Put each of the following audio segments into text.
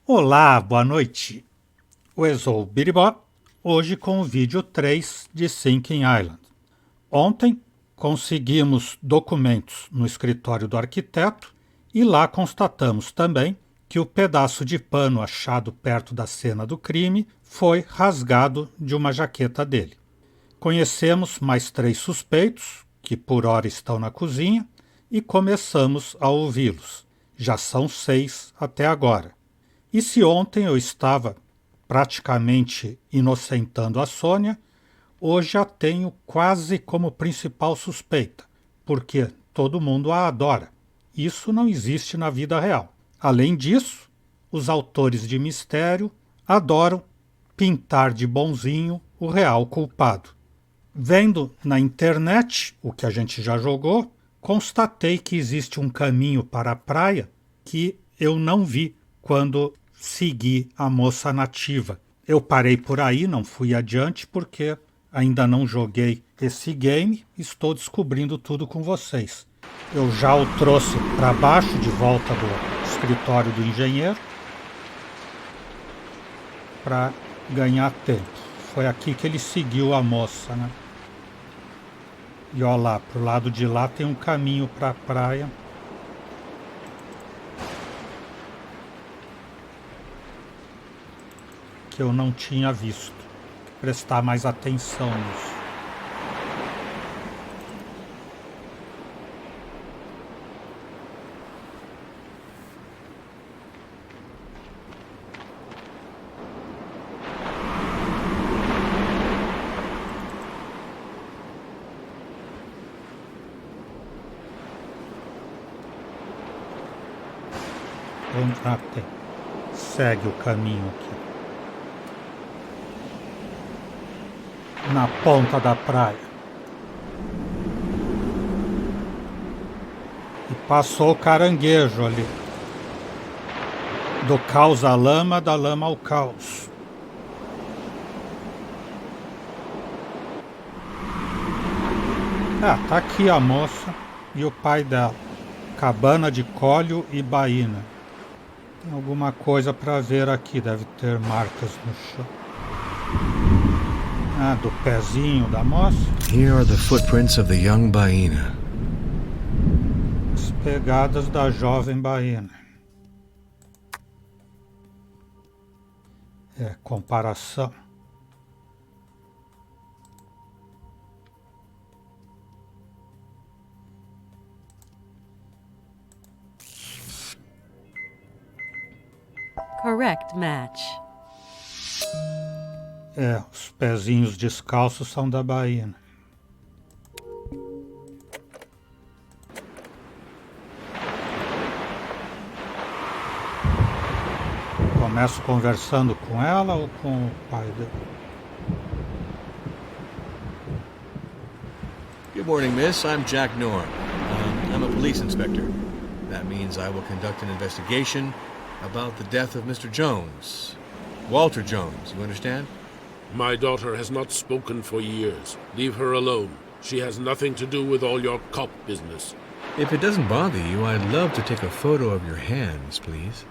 Olá, boa noite. Eu sou o Biribó, hoje com o vídeo 3 de Sinking Island. Ontem conseguimos documentos no escritório do arquiteto e lá constatamos também que o pedaço de pano achado perto da cena do crime foi rasgado de uma jaqueta dele. Conhecemos mais 3 suspeitos, que por hora estão na cozinha, e começamos a ouvi-los. Já são 6 até agora. E se ontem eu estava praticamente inocentando a Sônia, hoje a tenho quase como principal suspeita, porque todo mundo a adora. Isso não existe na vida real. Além disso, os autores de mistério adoram pintar de bonzinho o real culpado. Vendo na internet o que a gente já jogou, constatei que existe um caminho para a praia que eu não vi quando segui a moça nativa. Eu parei por aí, não fui adiante porque ainda não joguei esse game, estou descobrindo tudo com vocês. Eu já o trouxe para baixo, de volta do escritório do engenheiro, para ganhar tempo. Foi aqui que ele seguiu a moça, né? E olha lá, pro lado de lá tem um caminho para a praia. Que eu não tinha visto. Prestar mais atenção nisso. Segue o caminho aqui. Na ponta da praia. E passou o caranguejo ali. Do caos à lama, da lama ao caos. Tá aqui a moça e o pai dela. Cabana de Cólio e Baína. Tem alguma coisa para ver aqui, deve ter marcas no chão. Do pezinho da moça. Here are the footprints of the young Baína. As pegadas da jovem Baína. Comparação. Correct match. Os pezinhos descalços são da Baína. Começo conversando com ela ou com o pai dela? Good morning, miss. I'm Jack Norm. I'm a police inspector. That means I will conduct an investigation about the death of Mr. Jones. Walter Jones, you understand? My daughter has not spoken for years. Leave her alone. She has nothing to do with all your cop business. If it doesn't bother you, I'd love to take a photo of your hands, please.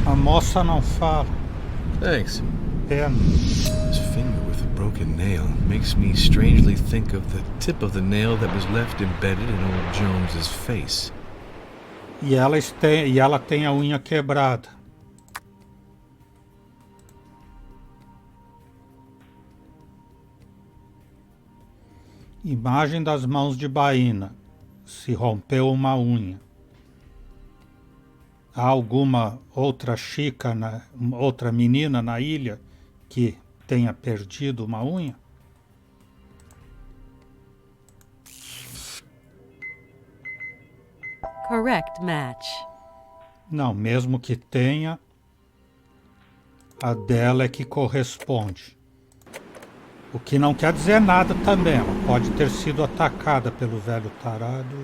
A moça não fala. Thanks. Pena. This finger with a broken nail makes me strangely think of the tip of the nail that was left embedded in old Jones's face. E ela tem a unha quebrada. Imagem das mãos de Baína. Se rompeu uma unha. Há alguma outra chica, outra menina na ilha que tenha perdido uma unha? Correct match. Não, mesmo que tenha, a dela é que corresponde. O que não quer dizer nada também. Ela pode ter sido atacada pelo velho tarado.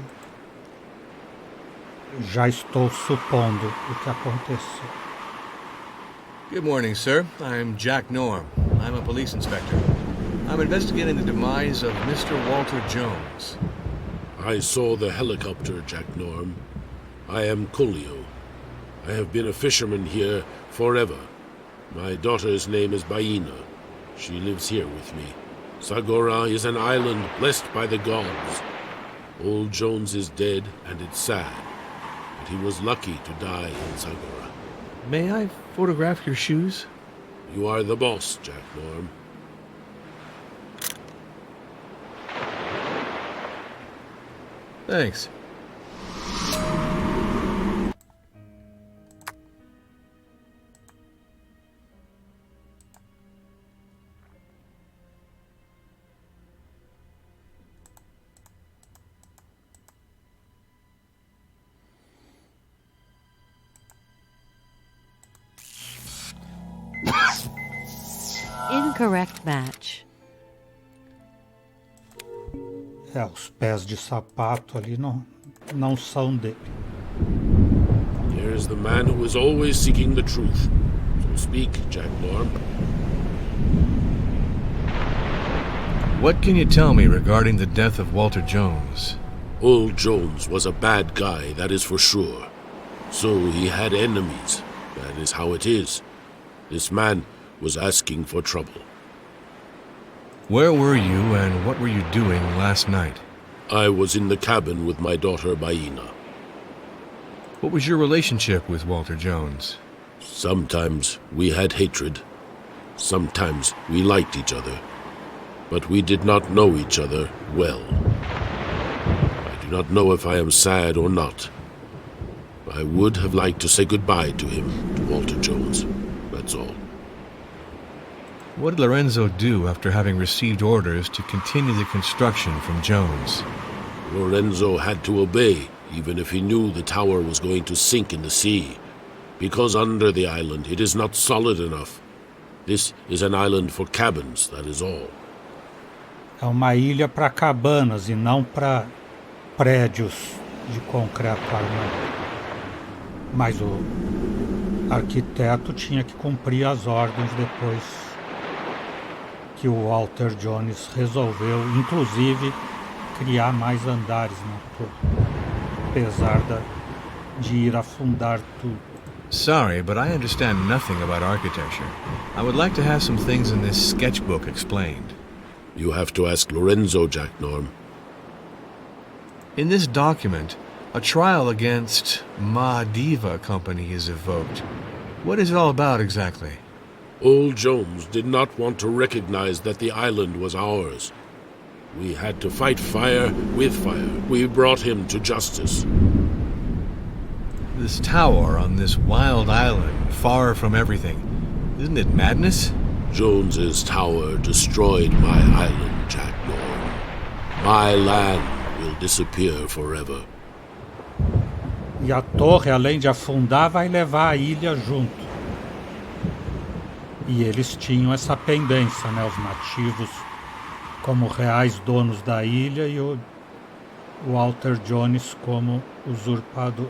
Já estou supondo o que aconteceu. Good morning, sir. I'm Jack Norm. I'm a police inspector. I'm investigating the demise of Mr. Walter Jones. I saw the helicopter, Jack Norm. I am Coolio. I have been a fisherman here forever. My daughter's name is Baina. She lives here with me. Sagora is an island blessed by the gods. Old Jones is dead, and it's sad. But he was lucky to die in Sagora. May I photograph your shoes? You are the boss, Jack Norm. Thanks. Incorrect match. Os pés de sapato ali não são dele. Here's the man who is always seeking the truth. So speak, Jack Norm. What can you tell me regarding the death of Walter Jones? Old Jones was a bad guy, that is for sure. So he had enemies. That is how it is. This man was asking for trouble. Where were you and what were you doing last night? I was in the cabin with my daughter Baina. What was your relationship with Walter Jones? Sometimes we had hatred. Sometimes we liked each other. But we did not know each other well. I do not know if I am sad or not. I would have liked to say goodbye to him, to Walter Jones. That's all. What did Lorenzo do after having received orders to continue the construction from Jones? Lorenzo had to obey, even if he knew the tower was going to sink in the sea. Because under the island it is not solid enough. This is an island for cabins, that is all. É uma ilha para cabanas e não para prédios de concreto armado. Mas o arquiteto tinha que cumprir as ordens depois que o Walter Jones resolveu, inclusive, criar mais andares na torre, apesar de ir afundar tudo. Sorry, but I understand nothing about architecture. I would like to have some things in this sketchbook explained. You have to ask Lorenzo, Jack Norm. In this document, a trial against Diva Company is evoked. What is it all about exactly? Old Jones did not want to recognize that the island was ours. We had to fight fire with fire. We brought him to justice. This tower on this wild island, far from everything, isn't it madness? Jones's tower destroyed my island, Jack Norm. My land will disappear forever. E a torre, além de afundar, vai levar a ilha junto. E eles tinham essa pendência, né? Os nativos como reais donos da ilha e o Walter Jones como usurpador.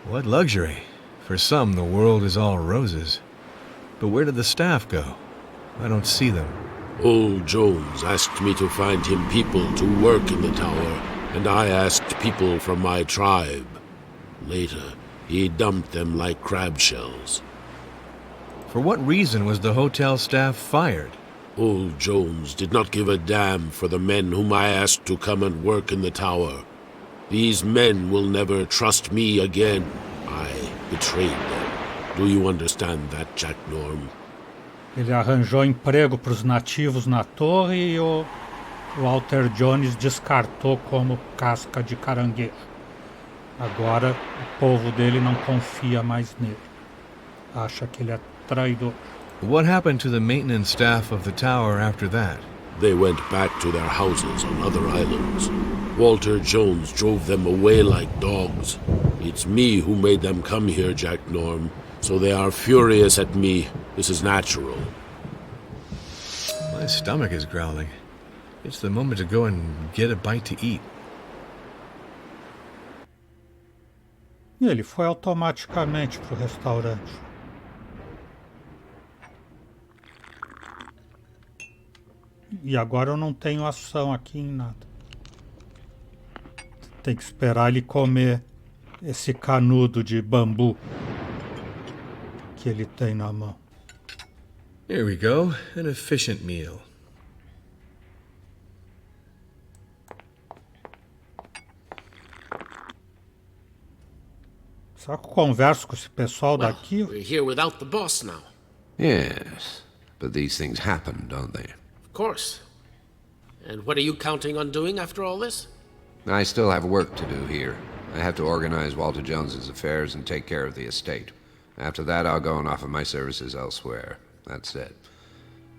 What luxury. For some, the world is all roses. But where did the staff go? I don't see them. Old Jones asked me to find him people to work in the tower, and I asked people from my tribe. Later, he dumped them like crab shells. For what reason was the hotel staff fired? Old Jones did not give a damn for the men whom I asked to come and work in the tower. These men will never trust me again. I betrayed them. Do you understand that, Jack Norm? Ele arranjou emprego para os nativos na torre e o Walter Jones descartou como casca de caranguejo. Agora o povo dele não confia mais nele. Acha que ele é traidor. What happened to the maintenance staff of the tower after that? They went back to their houses on other islands. Walter Jones drove them away like dogs. It's me who made them come here, Jack Norm. So they are furious at me. This is natural. My stomach is growling. It's the moment to go and get a bite to eat. E ele foi automaticamente para o restaurante. E agora eu não tenho ação aqui em nada. Tem que esperar ele comer esse canudo de bambu que ele tem na mão. Here we go, an efficient meal. Será que eu converso com esse pessoal Well, daqui? we're here without the boss now. Yes, but these things happen, don't they? Of course. And what are you counting on doing after all this? I still have work to do here. I have to organize Walter Jones's affairs and take care of the estate. After that, I'll go and offer my services elsewhere. That's it.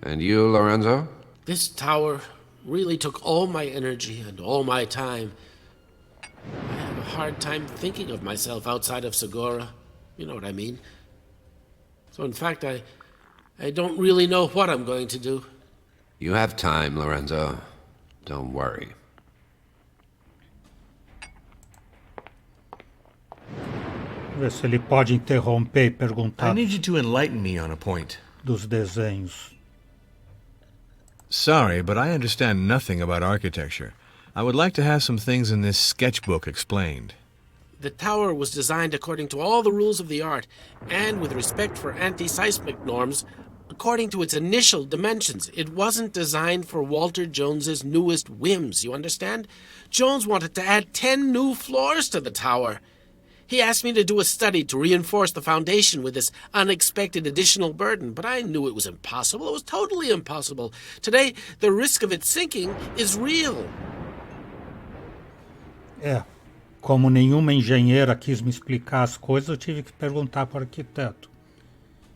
And you, Lorenzo? This tower really took all my energy and all my time. I have a hard time thinking of myself outside of Segura. You know what I mean? So in fact, I don't really know what I'm going to do. You have time, Lorenzo. Don't worry. Ver se ele pode interromper e I perguntar need you to enlighten me on a point. dos desenhos. Sorry, but I understand nothing about architecture. I would like to have some things in this sketchbook explained. The tower was designed according to all the rules of the art, and with respect for anti-seismic norms, according to its initial dimensions. It wasn't designed for Walter Jones's newest whims, you understand? Jones wanted to add 10 new floors to the tower. He asked me to do a study to reinforce the foundation with this unexpected additional burden, but I knew it was impossible. It was totally impossible. Today, the risk of it sinking is real. Como nenhuma engenheira quis me explicar as coisas, eu tive que perguntar para o arquiteto.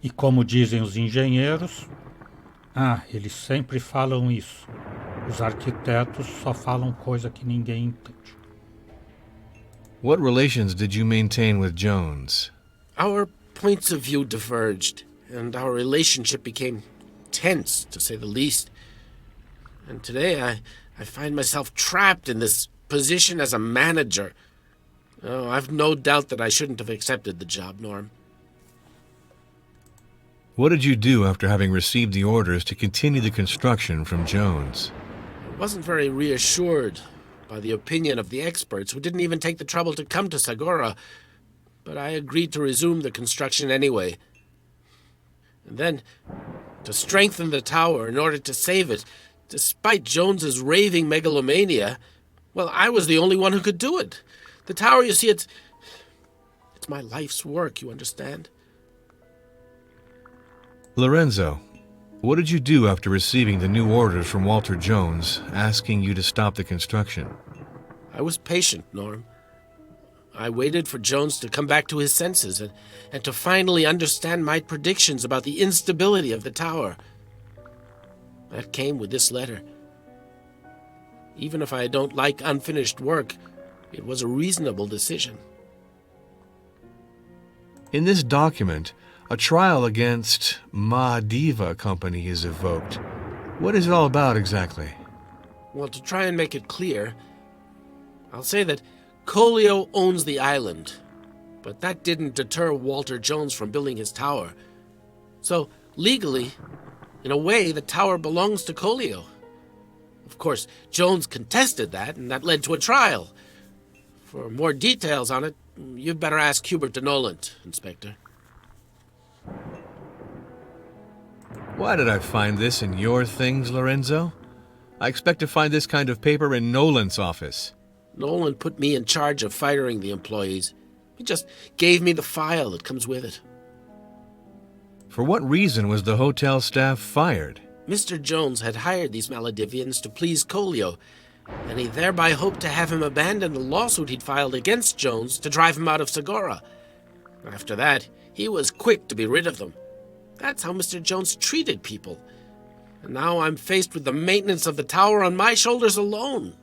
E como dizem os engenheiros, eles sempre falam isso. Os arquitetos só falam coisa que ninguém entende. What relations did you maintain with Jones? Our points of view diverged, and our relationship became tense, to say the least. And today I find myself trapped in this position as a manager. Oh, I've no doubt that I shouldn't have accepted the job, Norm. What did you do after having received the orders to continue the construction from Jones? I wasn't very reassured by the opinion of the experts, who didn't even take the trouble to come to Segura, but I agreed to resume the construction anyway. And then, to strengthen the tower in order to save it, despite Jones's raving megalomania, well, I was the only one who could do it. The tower, you see, it's my life's work, you understand? Lorenzo, what did you do after receiving the new orders from Walter Jones asking you to stop the construction? I was patient, Norm. I waited for Jones to come back to his senses and to finally understand my predictions about the instability of the tower. That came with this letter. Even if I don't like unfinished work, it was a reasonable decision. In this document, a trial against Mahdiva Company is evoked. What is it all about exactly? Well, to try and make it clear, I'll say that Colio owns the island, but that didn't deter Walter Jones from building his tower. So, legally, in a way, the tower belongs to Colio. Of course, Jones contested that, and that led to a trial. For more details on it, you'd better ask Hubert de Noland, Inspector. Why did I find this in your things, Lorenzo? I expect to find this kind of paper in Nolan's office. Nolan put me in charge of firing the employees. He just gave me the file that comes with it. For what reason was the hotel staff fired? Mr. Jones had hired these Maledivians to please Colio, and he thereby hoped to have him abandon the lawsuit he'd filed against Jones to drive him out of Segura. After that, he was quick to be rid of them. That's how Mr. Jones treated people. And now I'm faced with the maintenance of the tower on my shoulders alone.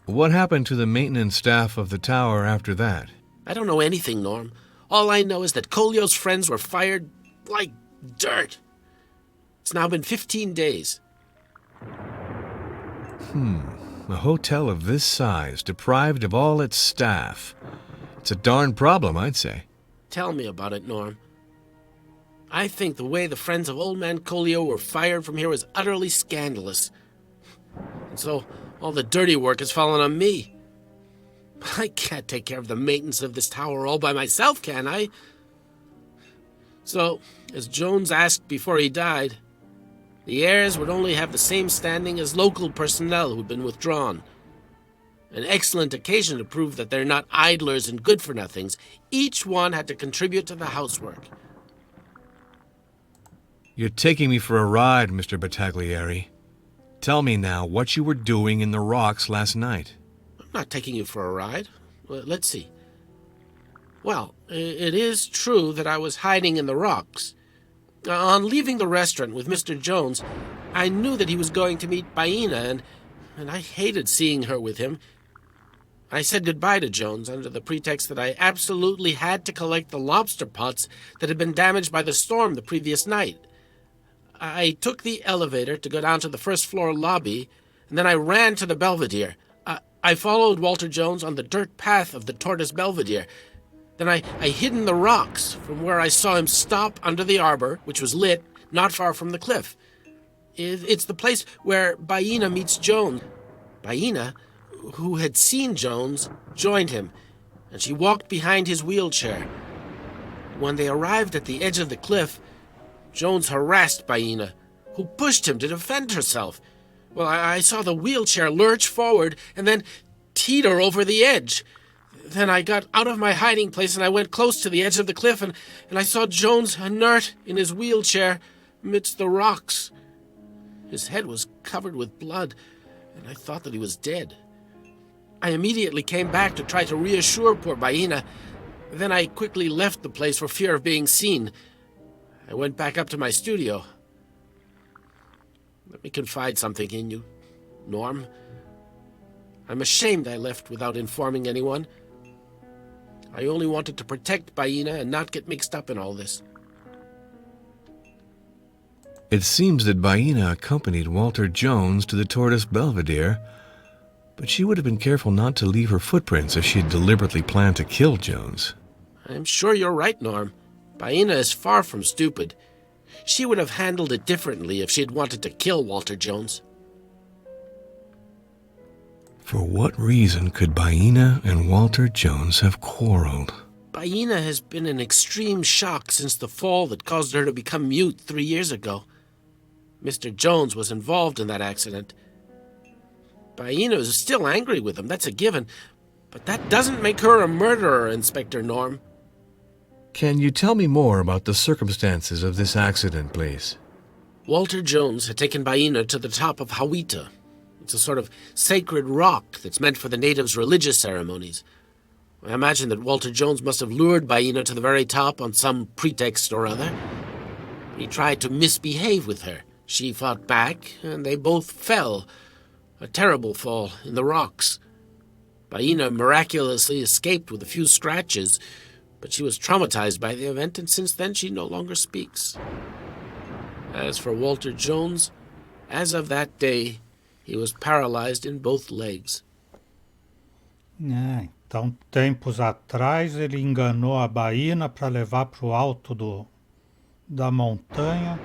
What happened to the maintenance staff of the tower after that? I don't know anything, Norm. All I know is that Colio's friends were fired like dirt. It's now been 15 days. A hotel of this size, deprived of all its staff. It's a darn problem, I'd say. Tell me about it, Norm. I think the way the friends of Old Man Colio were fired from here is utterly scandalous. And so, All the dirty work has fallen on me. I can't take care of the maintenance of this tower all by myself, can I? So, as Jones asked before he died, the heirs would only have the same standing as local personnel who'd been withdrawn. An excellent occasion to prove that they're not idlers and good-for-nothings. Each one had to contribute to the housework. You're taking me for a ride, Mr. Battaglieri. Tell me now what you were doing in the rocks last night. I'm not taking you for a ride. Well, let's see. Well, it is true that I was hiding in the rocks. On leaving the restaurant with Mr. Jones, I knew that he was going to meet Baina, and I hated seeing her with him. I said goodbye to Jones under the pretext that I absolutely had to collect the lobster pots that had been damaged by the storm the previous night. I took the elevator to go down to the first-floor lobby, and then I ran to the Belvedere. I followed Walter Jones on the dirt path of the Tortoise Belvedere. Then I hid in the rocks from where I saw him stop under the arbor, which was lit, not far from the cliff. It's the place where Baina meets Jones. Baina, who had seen Jones, joined him, and she walked behind his wheelchair. When they arrived at the edge of the cliff, Jones harassed Baina, who pushed him to defend herself. Well, I saw the wheelchair lurch forward and then teeter over the edge. Then I got out of my hiding place and I went close to the edge of the cliff and I saw Jones inert in his wheelchair amidst the rocks. His head was covered with blood, and I thought that he was dead. I immediately came back to try to reassure poor Baina. Then I quickly left the place for fear of being seen. I went back up to my studio. Let me confide something in you, Norm. I'm ashamed I left without informing anyone. I only wanted to protect Baina and not get mixed up in all this. It seems that Baina accompanied Walter Jones to the Tortoise Belvedere, but she would have been careful not to leave her footprints if she had deliberately planned to kill Jones. I'm sure you're right, Norm. Baina is far from stupid. She would have handled it differently if she had wanted to kill Walter Jones. For what reason could Baina and Walter Jones have quarreled? Baina has been in extreme shock since the fall that caused her to become mute 3 years ago. Mr. Jones was involved in that accident. Baina is still angry with him, that's a given, but that doesn't make her a murderer, Inspector Norm. Can you tell me more about the circumstances of this accident, please? Walter Jones had taken Baina to the top of Hawita. It's a sort of sacred rock that's meant for the natives' religious ceremonies. I imagine that Walter Jones must have lured Baina to the very top on some pretext or other. He tried to misbehave with her. She fought back, and they both fell. A terrible fall in the rocks. Baina miraculously escaped with a few scratches, but she was traumatized by the event, and since then she no longer speaks. As for Walter Jones, as of that day, he was paralyzed in both legs. Então, tempos atrás, ele enganou a Baina para levar para o alto da montanha.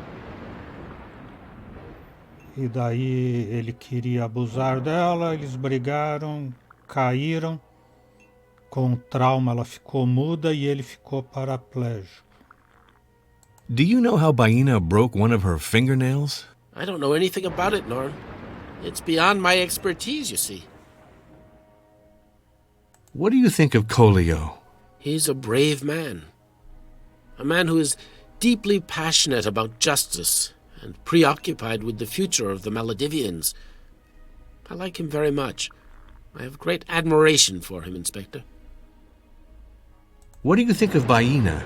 E daí ele queria abusar dela, eles brigaram, caíram. Com trauma ela ficou muda e ele ficou paraplégico. Do you know how Baina broke one of her fingernails? I don't know anything about it, Norm. It's beyond my expertise, you see. What do you think of Colio? He's a brave man. A man who is deeply passionate about justice and preoccupied with the future of the Maledivians. I like him very much. I have great admiration for him, Inspector. What do you think of Baina?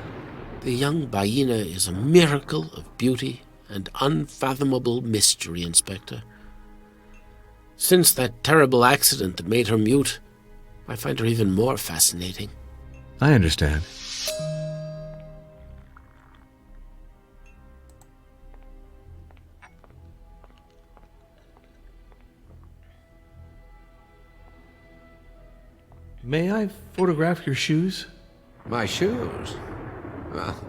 The young Baina is a miracle of beauty and unfathomable mystery, Inspector. Since that terrible accident that made her mute, I find her even more fascinating. I understand. May I photograph your shoes? My shoes? Well,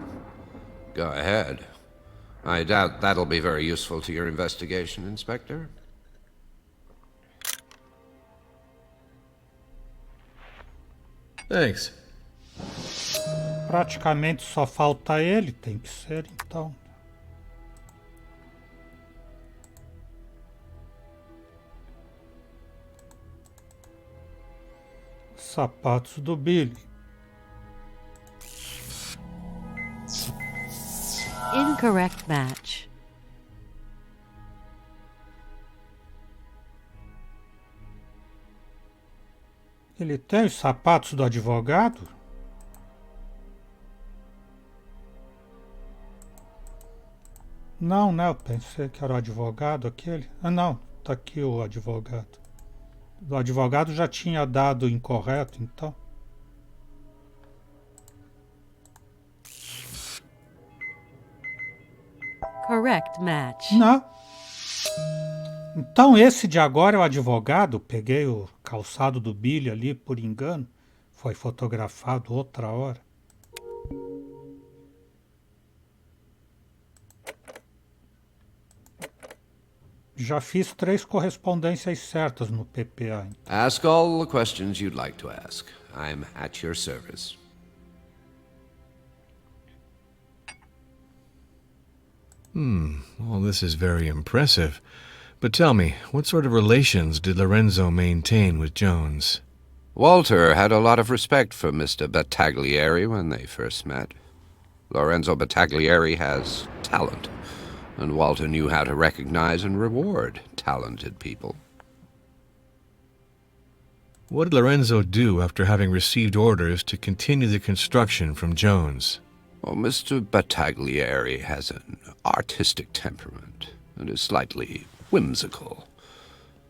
go ahead. I doubt that'll be very useful to your investigation, Inspector. Thanks. Praticamente só falta ele, tem que ser então. Sapatos do Billy. Incorrect match. Ele tem os sapatos do advogado? Não, né? Eu pensei que era o advogado aquele. Ah, não. Tá aqui o advogado. O advogado já tinha dado incorreto, então. Correct match. Não. Então esse de agora é o advogado. Peguei o calçado do Billy ali por engano. Foi fotografado outra hora. Já fiz 3 correspondências certas no PPA. Ask all the questions you'd like to ask. I'm at your service. All this is very impressive. But tell me, what sort of relations did Lorenzo maintain with Jones? Walter had a lot of respect for Mr. Battaglieri when they first met. Lorenzo Battaglieri has talent, and Walter knew how to recognize and reward talented people. What did Lorenzo do after having received orders to continue the construction from Jones? Well, Mr. Battaglieri has an artistic temperament and is slightly whimsical.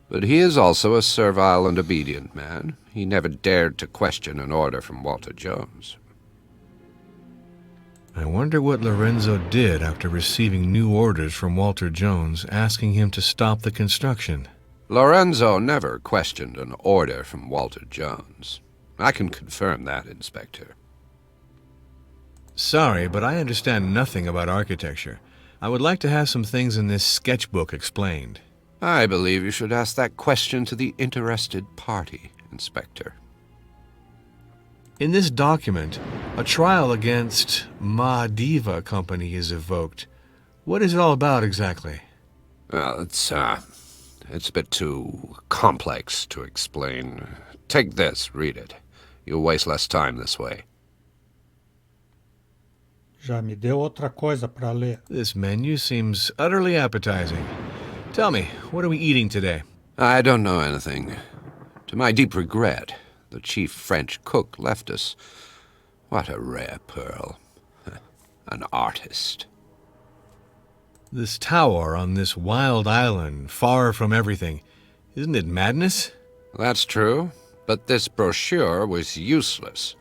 But he is also a servile and obedient man. He never dared to question an order from Walter Jones. I wonder what Lorenzo did after receiving new orders from Walter Jones asking him to stop the construction. Lorenzo never questioned an order from Walter Jones. I can confirm that, Inspector. Sorry, but I understand nothing about architecture. I would like to have some things in this sketchbook explained. I believe you should ask that question to the interested party, Inspector. In this document, a trial against Ma Diva Company is evoked. What is it all about exactly? Well, it's a bit too complex to explain. Take this, read it. You'll waste less time this way. Já me deu outra coisa para ler. This menu seems utterly appetizing. Tell me, what are we eating today? I don't know anything. To my deep regret, the chief French cook left us. What a rare pearl. An artist. This tower on this wild island, far from everything. Isn't it madness? That's true, but this brochure was useless.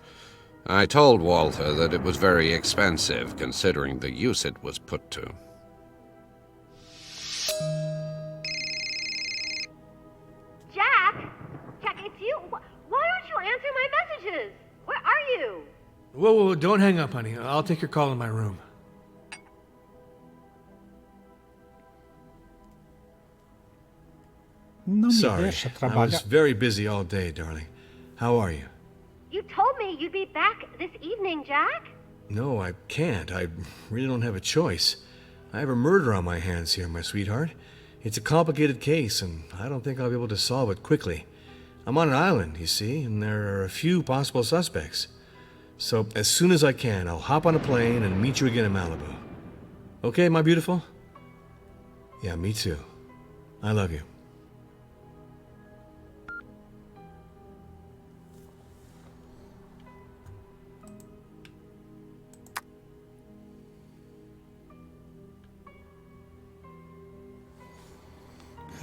I told Walter that it was very expensive, considering the use it was put to. Jack, it's you. Why don't you answer my messages? Where are you? Whoa, don't hang up, honey. I'll take your call in my room. Não me Sorry, deixa I was trabalhar. very busy all day, darling. How are you? You told me you'd be back this evening, Jack. No, I can't. I really don't have a choice. I have a murder on my hands here, my sweetheart. It's a complicated case, and I don't think I'll be able to solve it quickly. I'm on an island, you see, and there are a few possible suspects. So as soon as I can, I'll hop on a plane and meet you again in Malibu. Okay, my beautiful? Yeah, me too. I love you.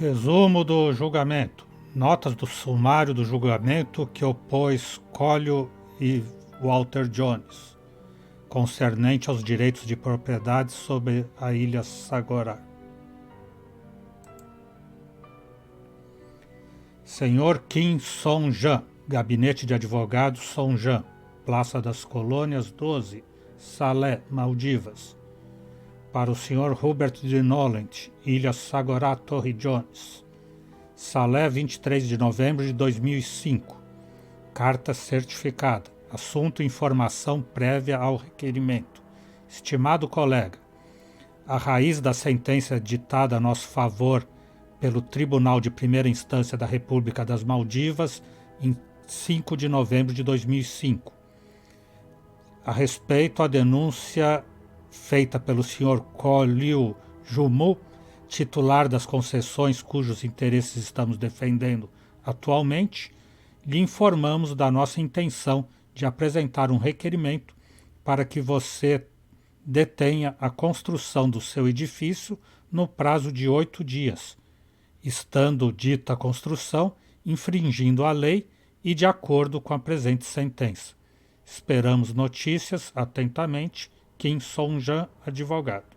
Resumo do julgamento. Notas do sumário do julgamento que opôs Collio e Walter Jones, concernente aos direitos de propriedade sobre a ilha Sagora. Senhor Kim Song-jan, Gabinete de Advogados Song-jan, Praça das Colônias 12, Salé, Maldivas. Para o Sr. Hubert de Nolent, Ilha Sagorá, Torre Jones. Salé, 23 de novembro de 2005. Carta certificada. Assunto informação prévia ao requerimento. Estimado colega, a raiz da sentença ditada a nosso favor pelo Tribunal de Primeira Instância da República das Maldivas em 5 de novembro de 2005. A respeito à denúncia feita pelo Sr. Koliu Jumu, titular das concessões cujos interesses estamos defendendo atualmente, lhe informamos da nossa intenção de apresentar um requerimento para que você detenha a construção do seu edifício no prazo de 8 dias, estando dita construção infringindo a lei e de acordo com a presente sentença. Esperamos notícias. Atentamente, Kim Song-jan, advogado.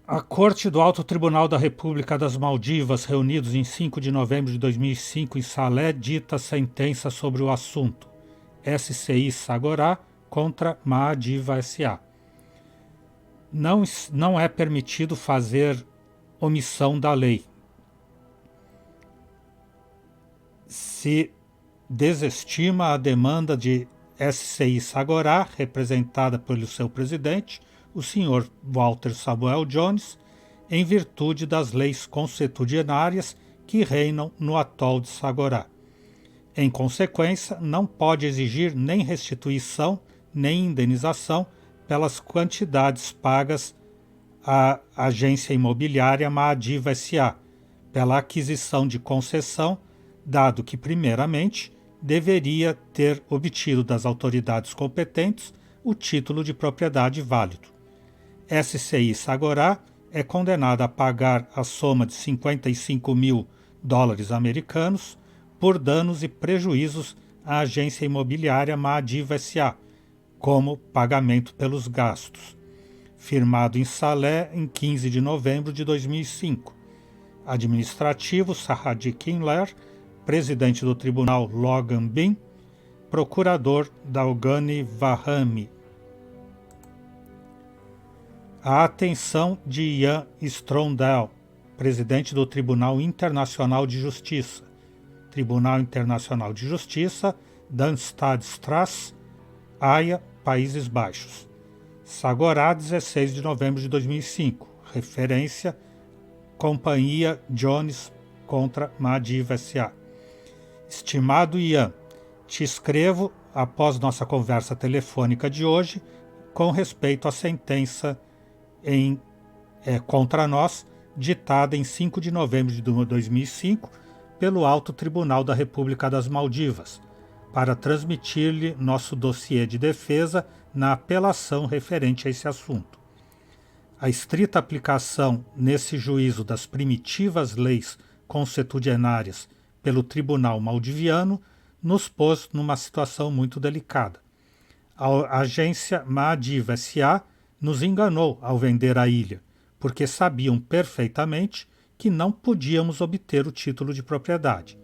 A Corte do Alto Tribunal da República das Maldivas, reunidos em 5 de novembro de 2005 em Salé, dita sentença sobre o assunto. SCI Sagorá contra Mahadiva S.A. Não é permitido fazer omissão da lei. Se desestima a demanda de SCI Sagorá, representada pelo seu presidente, o Sr. Walter Samuel Jones, em virtude das leis consuetudinárias que reinam no atol de Sagorá. Em consequência, não pode exigir nem restituição nem indenização pelas quantidades pagas à agência imobiliária Mahadiva S.A. pela aquisição de concessão, dado que, primeiramente, deveria ter obtido das autoridades competentes o título de propriedade válido. SCI Sagorá é condenada a pagar a soma de $55 mil americanos por danos e prejuízos à agência imobiliária Mahadiva S.A., como pagamento pelos gastos. Firmado em Salé em 15 de novembro de 2005. Administrativo Sahadi Kinler, presidente do tribunal Logan Bin, procurador Dalgani Vahami. A atenção de Ian Strondel, presidente do Tribunal Internacional de Justiça, Tribunal Internacional de Justiça, Danstadstrasse, Haia, Países Baixos. Sagorá, 16 de novembro de 2005. Referência, Companhia Jones contra Mahadiva S.A. Estimado Ian, te escrevo após nossa conversa telefônica de hoje com respeito à sentença contra nós, ditada em 5 de novembro de 2005 pelo Alto Tribunal da República das Maldivas, para transmitir-lhe nosso dossiê de defesa na apelação referente a esse assunto. A estrita aplicação nesse juízo das primitivas leis consuetudinárias pelo Tribunal Maldiviano nos pôs numa situação muito delicada. A agência Mahadiva S.A. nos enganou ao vender a ilha, porque sabiam perfeitamente que não podíamos obter o título de propriedade.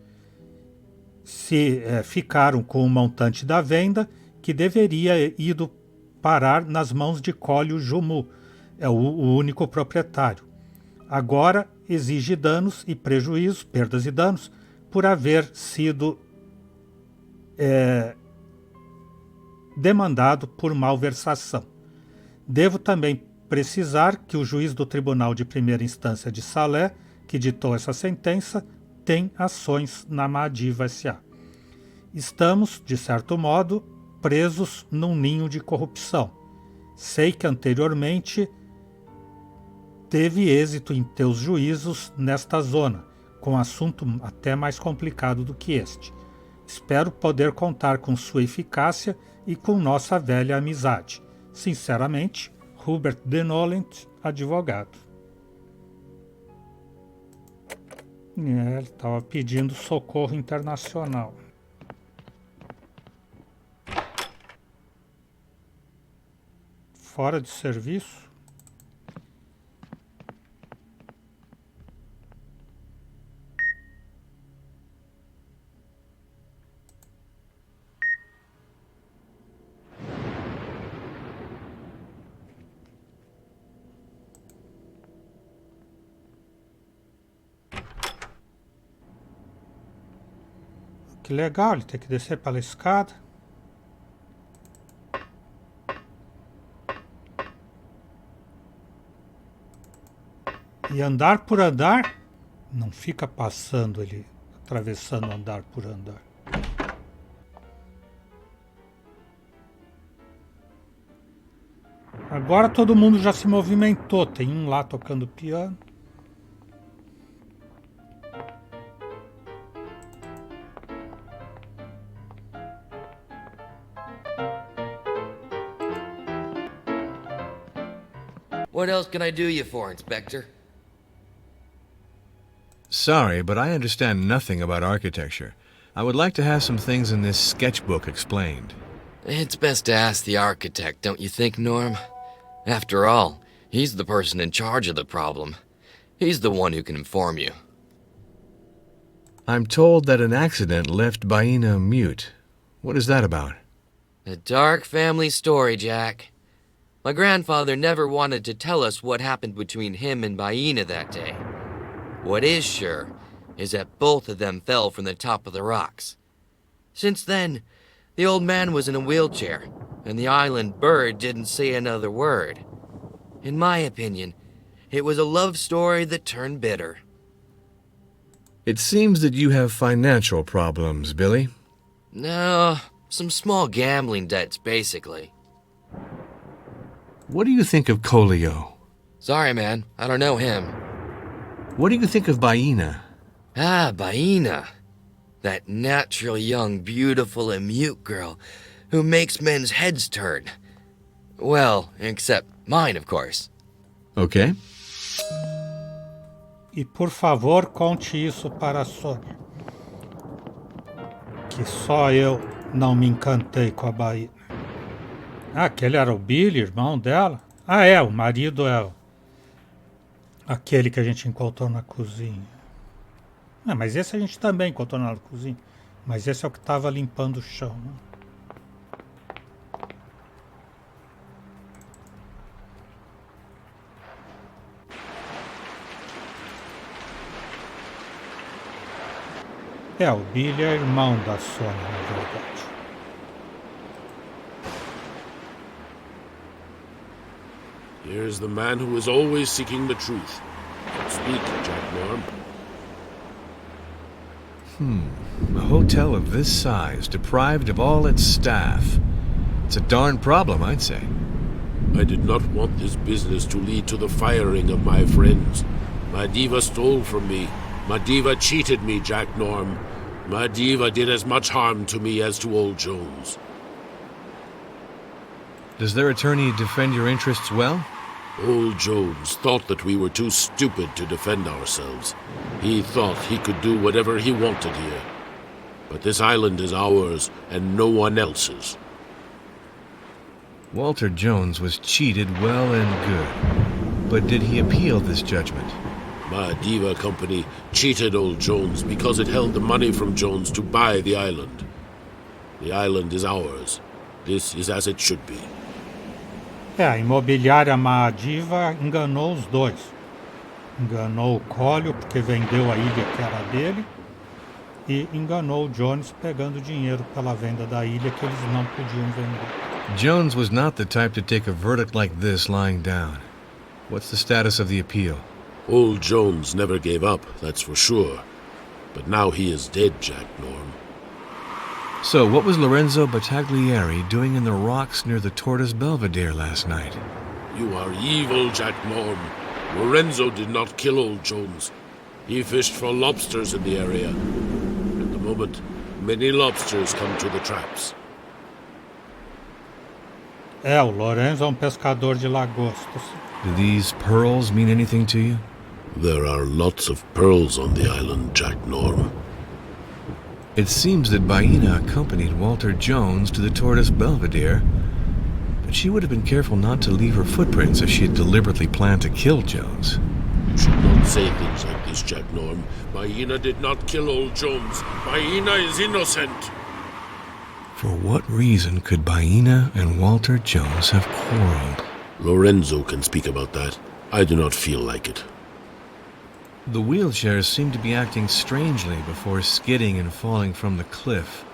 Ficaram com o montante da venda, que deveria ido parar nas mãos de Koliu Jumu, o único proprietário. Agora exige danos e prejuízos, perdas e danos, por haver sido demandado por malversação. Devo também precisar que o juiz do Tribunal de Primeira Instância de Salé, que ditou essa sentença, tem ações na Mahadiva S.A. Estamos, de certo modo, presos num ninho de corrupção. Sei que anteriormente teve êxito em teus juízos nesta zona, com assunto até mais complicado do que este. Espero poder contar com sua eficácia e com nossa velha amizade. Sinceramente, Hubert Denolent, advogado. Ele estava pedindo socorro internacional. Fora de serviço? que legal, ele tem que descer pela escada. E andar por andar, não fica passando ele, atravessando andar por andar. Agora todo mundo já se movimentou, tem um lá tocando piano. What else can I do you for, Inspector? Sorry, but I understand nothing about architecture. I would like to have some things in this sketchbook explained. It's best to ask the architect, don't you think, Norm? After all, he's the person in charge of the problem. He's the one who can inform you. I'm told that an accident left Baina mute. What is that about? A dark family story, Jack. My grandfather never wanted to tell us what happened between him and Baina that day. What is sure is that both of them fell from the top of the rocks. Since then, the old man was in a wheelchair, and the island bird didn't say another word. In my opinion, it was a love story that turned bitter. It seems that you have financial problems, Billy. No, some small gambling debts, basically. What do you think of Colio? Sorry, man, I don't know him. What do you think of Baina? Ah, Baina. That natural young, beautiful, and mute girl who makes men's heads turn. Well, except mine, of course. Okay. E por favor, conte isso para a Sônia. Que só eu não me encantei com a Bahia. Ah, aquele era o Billy, irmão dela? Ah, é, o marido é aquele que a gente encontrou na cozinha. Ah, mas esse a gente também encontrou na cozinha. Mas esse é o que estava limpando o chão, né? É, o Billy é irmão da Sônia, na verdade. Here's the man who is always seeking the truth. Speak, Jack Norm. A hotel of this size, deprived of all its staff. It's a darn problem, I'd say. I did not want this business to lead to the firing of my friends. My diva stole from me. My diva cheated me, Jack Norm. My diva did as much harm to me as to old Jones. Does their attorney defend your interests well? Old Jones thought that we were too stupid to defend ourselves. He thought he could do whatever he wanted here. But this island is ours and no one else's. Walter Jones was cheated well and good. But did he appeal this judgment? My diva company cheated old Jones because it held the money from Jones to buy the island. The island is ours. This is as it should be. É, a imobiliária Diva enganou os dois. Enganou o Collio porque vendeu a ilha que era dele e enganou o Jones pegando dinheiro pela venda da ilha que eles não podiam vender. Jones was not the type to take a verdict like this lying down. What's the status of the appeal? Old Jones never gave up, that's for sure. But now he is dead, Jack Norm. So, what was Lorenzo Battaglieri doing in the rocks near the Tortoise Belvedere last night? You are evil, Jack Norm. Lorenzo did not kill old Jones. He fished for lobsters in the area. At the moment, many lobsters come to the traps. É, o Lorenzo é pescador de lagostas. Do these pearls mean anything to you? There are lots of pearls on the island, Jack Norm. It seems that Baina accompanied Walter Jones to the Tortoise Belvedere, but she would have been careful not to leave her footprints if she had deliberately planned to kill Jones. You should not say things like this, Jack Norm. Baina did not kill old Jones. Baina is innocent. For what reason could Baina and Walter Jones have quarreled? Lorenzo can speak about that. I do not feel like it. The wheelchairs seem to be acting strangely before skidding and falling from the cliff.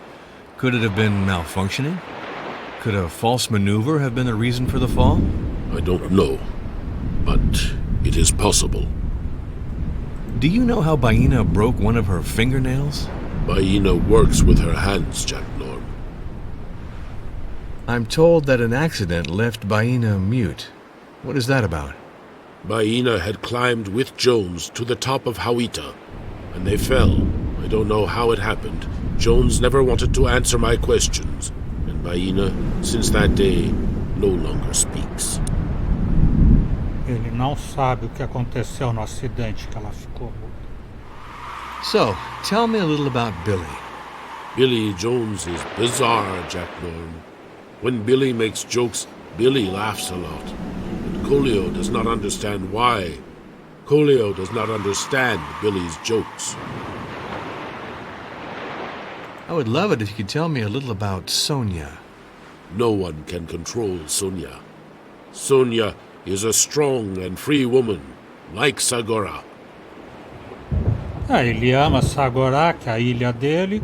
Could it have been malfunctioning? Could a false maneuver have been the reason for the fall? I don't know, but it is possible. Do you know how Baina broke one of her fingernails? Baina works with her hands, Jack Norm. I'm told that an accident left Baina mute. What is that about? Baina had climbed with Jones to the top of Hawita, and they fell. I don't know how it happened. Jones never wanted to answer my questions, and Baina, since that day, no longer speaks. Ele não sabe o que aconteceu no acidente que ela ficou muda. So, tell me a little about Billy. Billy Jones is bizarre, Jack Norm. When Billy makes jokes, Billy laughs a lot. And Coolio does not understand why. Coolio does not understand Billy's jokes. I would love it if you could tell me a little about Sonia. No one can control Sonia. Sonia is a strong and free woman, like Sagora. Ele ama Sagora, que é a ilha dele,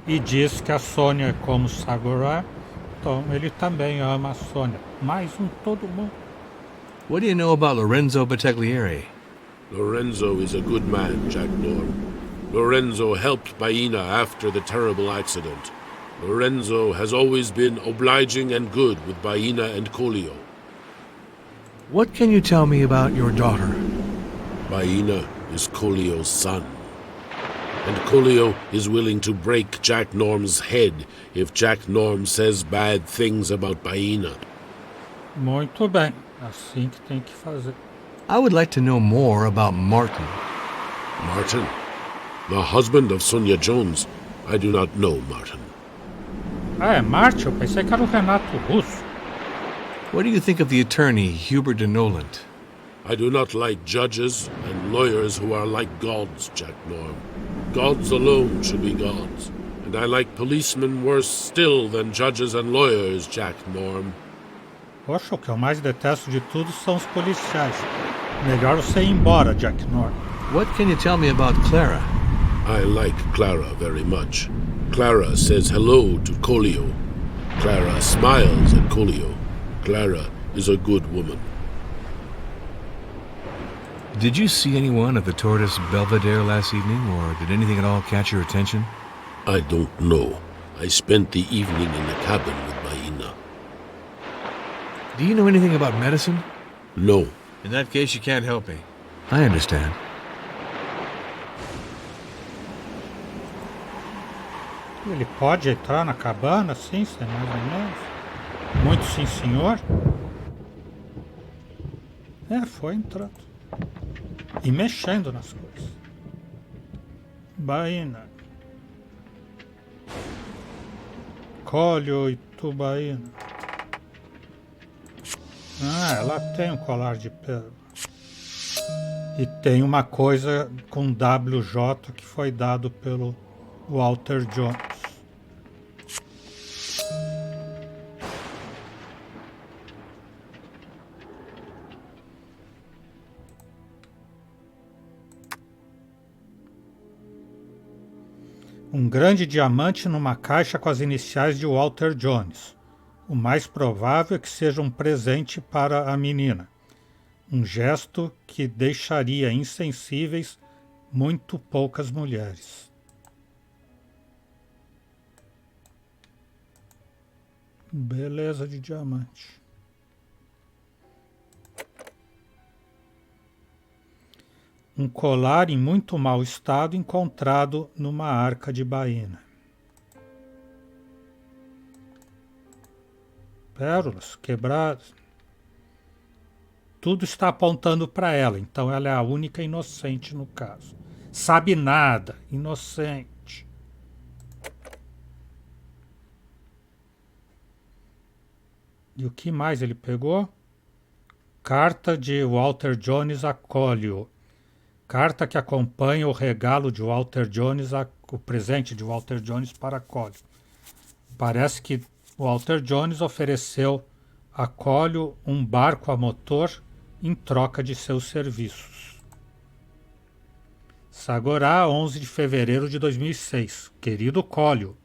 e diz que a Sônia é como Sagora, então ele também ama a Sônia. Mais todo mundo. What do you know about Lorenzo Battaglieri? Lorenzo is a good man, Jack Norm. Lorenzo helped Baina after the terrible accident. Lorenzo has always been obliging and good with Baina and Coolio. What can you tell me about your daughter? Baina is Coolio's son. And Coolio is willing to break Jack Norm's head if Jack Norm says bad things about Baina. Muito bem, assim que tem que fazer. I would like to know more about Martin. Martin? The husband of Sonia Jones. I do not know Martin. Ah, é Marte? Eu pensei que era o Renato Russo. What do you think of the attorney, Hubert de Noland? I do not like judges and lawyers who are like gods, Jack Norm. Gods alone should be gods. And I like policemen worse still than judges and lawyers, Jack Norm. Poxa, o que eu mais detesto de tudo são os policiais. Melhor você ir embora, Jack Norm. What can you tell me about Clara? I like Clara very much. Clara says hello to Coolio. Clara smiles at Coolio. Clara is a good woman. Did you see anyone at the Tortoise Belvedere last evening, or did anything at all catch your attention? I don't know. I spent the evening in the cabin with Baina. Do you know anything about medicine? No. In that case, you can't help me. I understand. Ele pode entrar na cabana, sim, sem mais ou menos. Muito sim, senhor. É, foi entrando. E mexendo nas coisas. Baina. Coolio e Tubaina. Ah, ela tem um colar de pérola. E tem uma coisa com WJ que foi dado pelo Walter Jones. Um grande diamante numa caixa com as iniciais de Walter Jones. O mais provável é que seja um presente para a menina. Um gesto que deixaria insensíveis muito poucas mulheres. Beleza de diamante. Um colar em muito mau estado encontrado numa arca de Baina. Pérolas quebradas. Tudo está apontando para ela, então ela é a única inocente no caso. Sabe nada, inocente. E o que mais ele pegou? Carta de Walter Jones a Coolio. Carta que acompanha o regalo de Walter Jones, o presente de Walter Jones para Coolio. Parece que Walter Jones ofereceu a Coolio um barco a motor em troca de seus serviços. Sagorá, 11 de fevereiro de 2006. Querido Collio,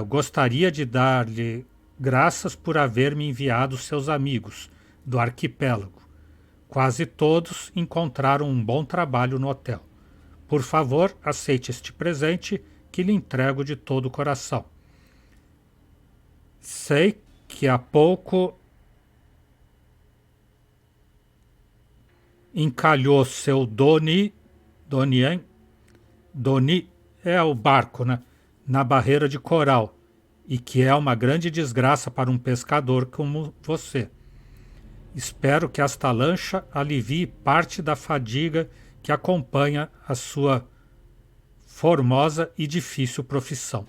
gostaria de dar-lhe graças por haver me enviado seus amigos do arquipélago. Quase todos encontraram um bom trabalho no hotel. Por favor, aceite este presente que lhe entrego de todo o coração. Sei que há pouco encalhou seu Doni é o barco, né? Na barreira de coral, e que é uma grande desgraça para um pescador como você. Espero que esta lancha alivie parte da fadiga que acompanha a sua formosa e difícil profissão.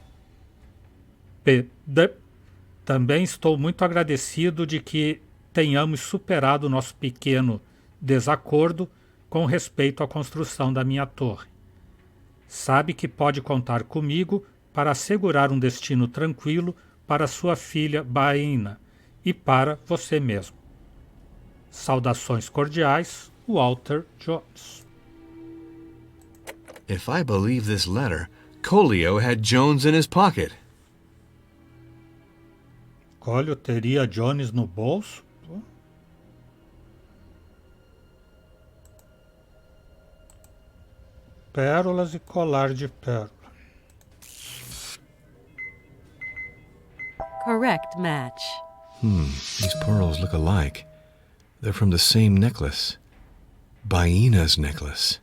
Também estou muito agradecido de que tenhamos superado nosso pequeno desacordo com respeito à construção da minha torre. Sabe que pode contar comigo para assegurar um destino tranquilo para sua filha Baena e para você mesmo. Saudações cordiais, Walter Jones. If I believe this letter, Collio had Jones in his pocket. Collio teria Jones no bolso? Pérolas e colar de pérola. Correct match. These pearls look alike. They're from the same necklace. Baena's necklace.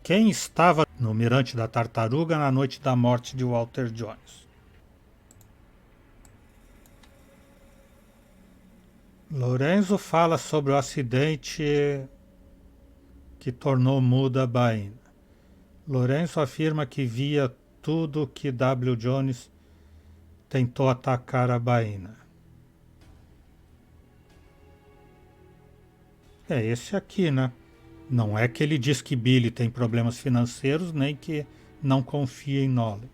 Quem estava no Mirante da Tartaruga na noite da morte de Walter Jones? Lorenzo fala sobre o acidente que tornou muda Baena. Lorenzo afirma que via tudo que W. Jones tentou atacar a Baena. É esse aqui, né? Não é que ele diz que Billy tem problemas financeiros, nem que não confia em Nolan.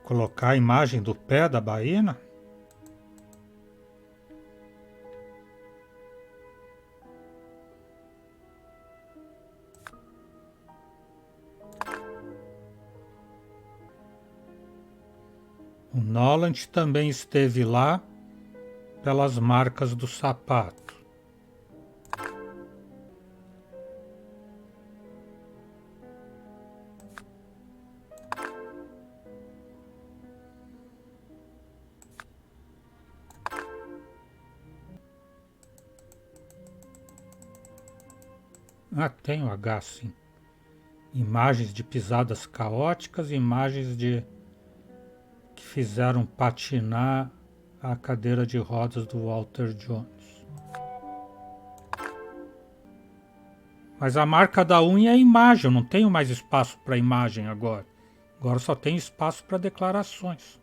Colocar a imagem do pé da Baena? O Noland também esteve lá pelas marcas do sapato. Ah, tem o H, sim. Imagens de pisadas caóticas, imagens de que fizeram patinar a cadeira de rodas do Walter Jones. Mas a marca da unha é a imagem, eu não tenho mais espaço para imagem agora. Agora só tenho espaço para declarações.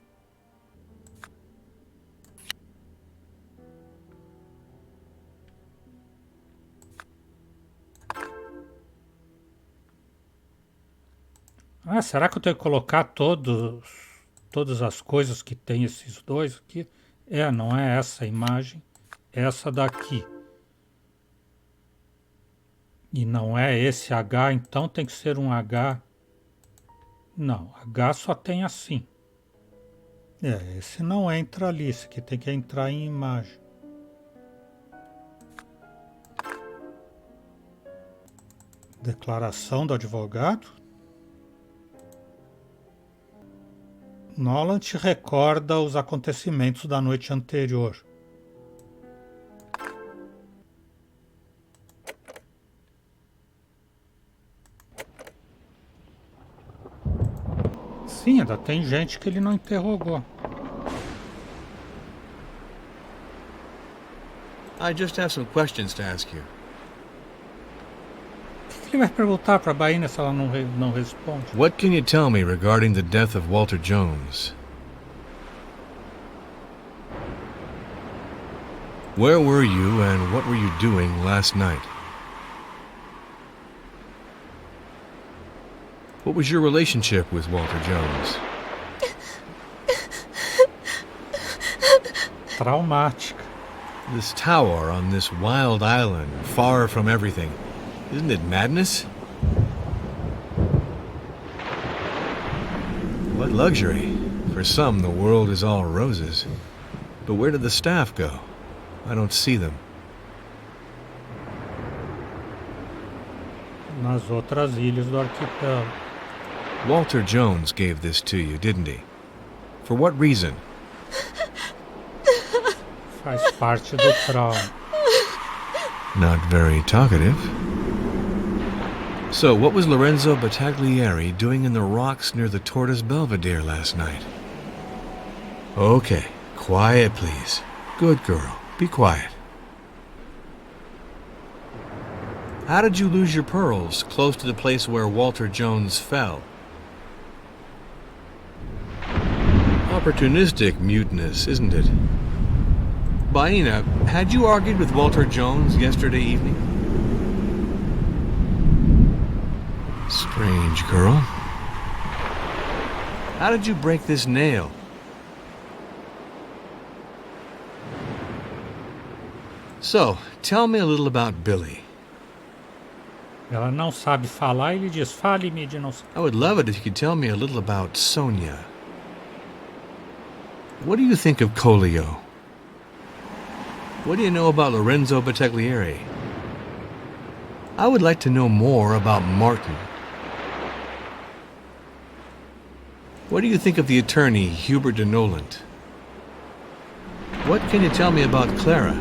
Ah, será que eu tenho que colocar todas as coisas que tem esses dois aqui? Não é essa imagem, é essa daqui. E não é esse H, então tem que ser um H. Não, H só tem assim. Esse não entra ali, esse aqui tem que entrar em imagem. Declaração do advogado. Nolan te recorda os acontecimentos da noite anterior. Sim, ainda tem gente que ele não interrogou. I just have some questions to ask you. O que ele vai perguntar para a Baena se ela não responde? What can you tell me regarding the death of Walter Jones? Where were you and what were you doing last night? What was your relationship with Walter Jones? Traumática. This tower on this wild island, far from everything. Isn't it madness? What luxury. For some, the world is all roses. But where did the staff go? I don't see them. Nas outras ilhas do arquipélago. Walter Jones gave this to you, didn't he? For what reason? Faz parte do trauma. Not very talkative. So, what was Lorenzo Battaglieri doing in the rocks near the Tortoise Belvedere last night? Okay, quiet please. Good girl, be quiet. How did you lose your pearls close to the place where Walter Jones fell? Opportunistic muteness, isn't it? Baina, had you argued with Walter Jones yesterday evening? Strange girl. How did you break this nail? So, tell me a little about Billy. Ela não sabe falar e ele diz, fale-me de não sei. I would love it if you could tell me a little about Sonia. What do you think of Colio? What do you know about Lorenzo Battaglieri? I would like to know more about Martin. What do you think of the attorney, Hubert de Noland? What can you tell me about Clara?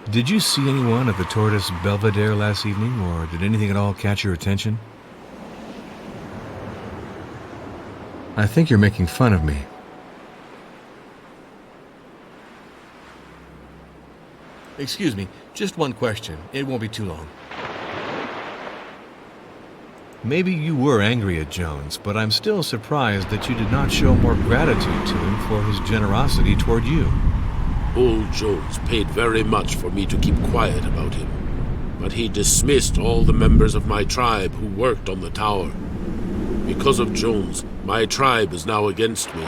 Did you see anyone at the Tortoise Belvedere last evening, or did anything at all catch your attention? I think you're making fun of me. Excuse me, just one question. It won't be too long. Maybe you were angry at Jones, but I'm still surprised that you did not show more gratitude to him for his generosity toward you. Old Jones paid very much for me to keep quiet about him, but he dismissed all the members of my tribe who worked on the tower. Because of Jones, my tribe is now against me.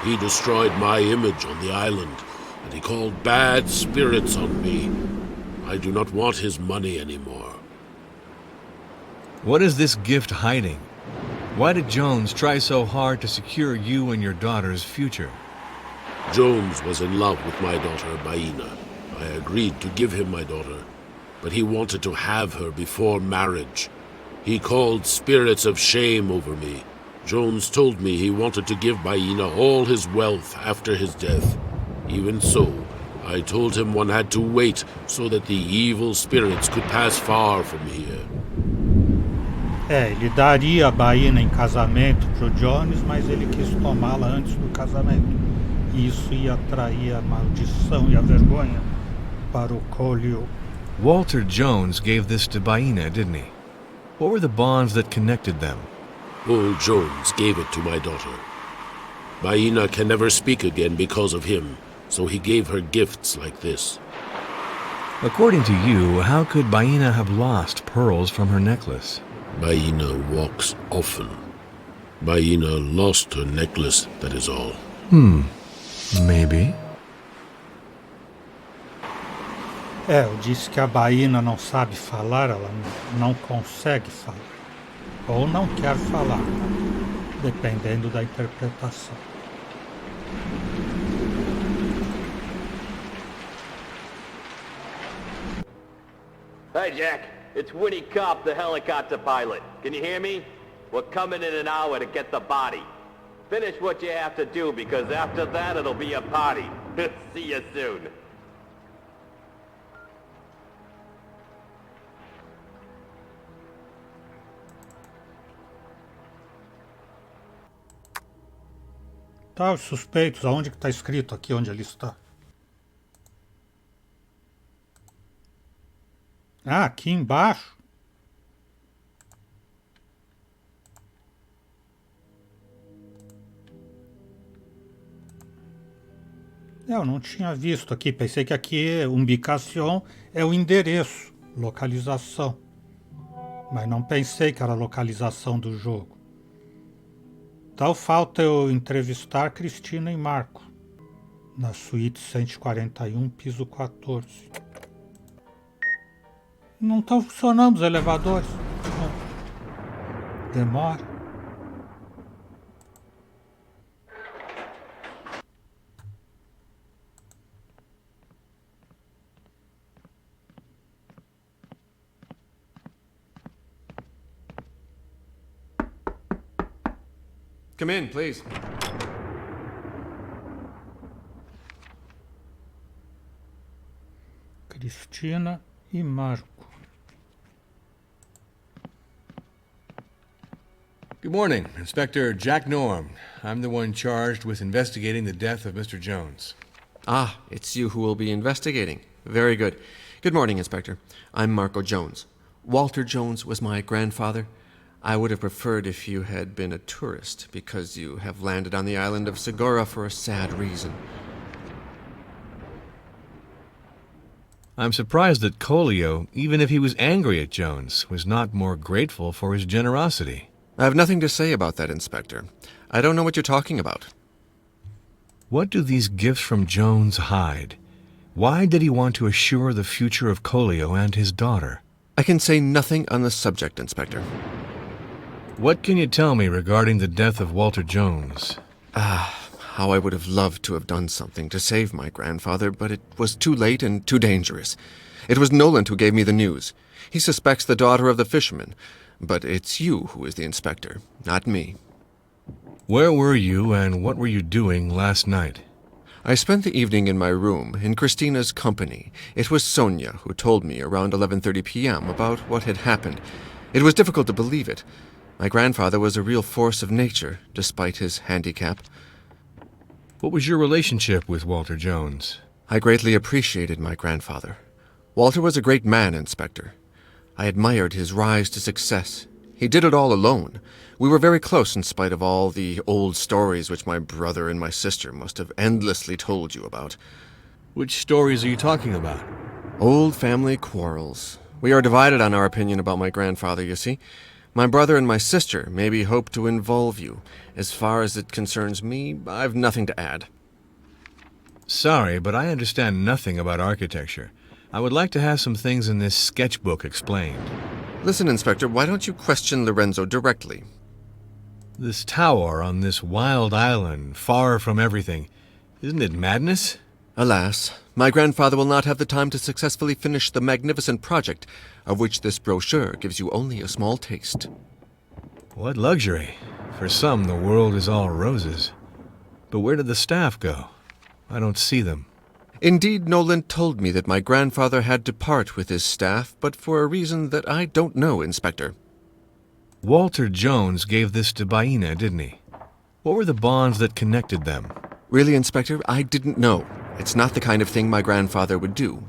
He destroyed my image on the island, and he called bad spirits on me. I do not want his money anymore. What is this gift hiding? Why did Jones try so hard to secure you and your daughter's future? Jones was in love with my daughter, Baina. I agreed to give him my daughter, but he wanted to have her before marriage. He called spirits of shame over me. Jones told me he wanted to give Baina all his wealth after his death. Even so, I told him one had to wait so that the evil spirits could pass far from here. Ele daria a Baina em casamento pro Jones, mas ele quis tomá-la antes do casamento. E isso ia atrair a maldição e a vergonha para o Colio. Walter Jones gave this to Baina, didn't he? What were the bonds that connected them? Old Jones gave it to my daughter. Baina can never speak again because of him, so he gave her gifts like this. According to you, how could Baina have lost pearls from her necklace? Baina walks often. Baina lost her necklace, that is all. Maybe. Eu disse que a Baina não sabe falar, ela não consegue falar. Ou não quer falar, dependendo da interpretação. Hey, Jack. It's Winnie Kopp, the helicopter pilot. Can you hear me? We're coming in an hour to get the body. Finish what you have to do, because after that it'll be a party. See you soon. Tá, os suspeitos, aonde que tá escrito aqui onde ele está? Ah, aqui embaixo. Eu não tinha visto aqui, pensei que aqui ubicação é o endereço, localização. mas não pensei que era a localização do jogo. Então falta eu entrevistar Cristina e Marco, na suíte 141, piso 14. Não estão funcionando os elevadores. Demora. Come in, please. Cristina e Marco. Good morning, Inspector Jack Norm. I'm the one charged with investigating the death of Mr. Jones. Ah, it's you who will be investigating. Very good. Good morning, Inspector. I'm Marco Jones. Walter Jones was my grandfather. I would have preferred if you had been a tourist, because you have landed on the island of Segura for a sad reason. I'm surprised that Colio, even if he was angry at Jones, was not more grateful for his generosity. I have nothing to say about that, Inspector. I don't know what you're talking about. What do these gifts from Jones hide? Why did he want to assure the future of Colio and his daughter? I can say nothing on the subject, Inspector. What can you tell me regarding the death of Walter Jones? How I would have loved to have done something to save my grandfather, but it was too late and too dangerous. It was Noland who gave me the news. He suspects the daughter of the fisherman, but it's you who is the inspector, not me. Where were you and what were you doing last night? I spent the evening in my room, in Christina's company. It was Sonia who told me around 11:30 p.m. about what had happened. It was difficult to believe it. My grandfather was a real force of nature, despite his handicap. What was your relationship with Walter Jones? I greatly appreciated my grandfather. Walter was a great man, Inspector. I admired his rise to success. He did it all alone. We were very close in spite of all the old stories which my brother and my sister must have endlessly told you about. Which stories are you talking about? Old family quarrels. We are divided on our opinion about my grandfather, you see. My brother and my sister maybe hope to involve you. As far as it concerns me, I've nothing to add. Sorry, but I understand nothing about architecture. I would like to have some things in this sketchbook explained. Listen, Inspector, why don't you question Lorenzo directly? This tower on this wild island, far from everything, isn't it madness? Alas, my grandfather will not have the time to successfully finish the magnificent project, of which this brochure gives you only a small taste. What luxury. For some, the world is all roses. But where did the staff go? I don't see them. Indeed, Nolan told me that my grandfather had to part with his staff, but for a reason that I don't know, Inspector. Walter Jones gave this to Baina, didn't he? What were the bonds that connected them? Really, Inspector, I didn't know. It's not the kind of thing my grandfather would do.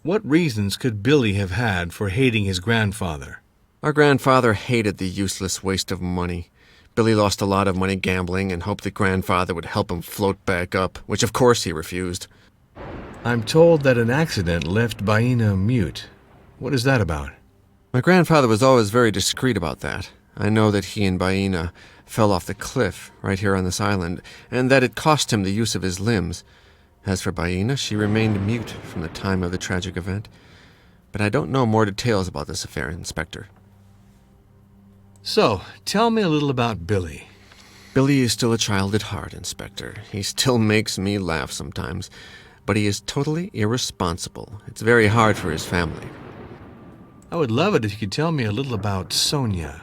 What reasons could Billy have had for hating his grandfather? Our grandfather hated the useless waste of money. Billy lost a lot of money gambling and hoped that grandfather would help him float back up, which of course he refused. I'm told that an accident left Baina mute. What is that about? My grandfather was always very discreet about that. I know that he and Baina fell off the cliff right here on this island, and that it cost him the use of his limbs. As for Baina, she remained mute from the time of the tragic event. But I don't know more details about this affair, Inspector. So, tell me a little about Billy. Billy is still a child at heart, Inspector. He still makes me laugh sometimes. But he is totally irresponsible. It's very hard for his family. I would love it if you could tell me a little about Sonia.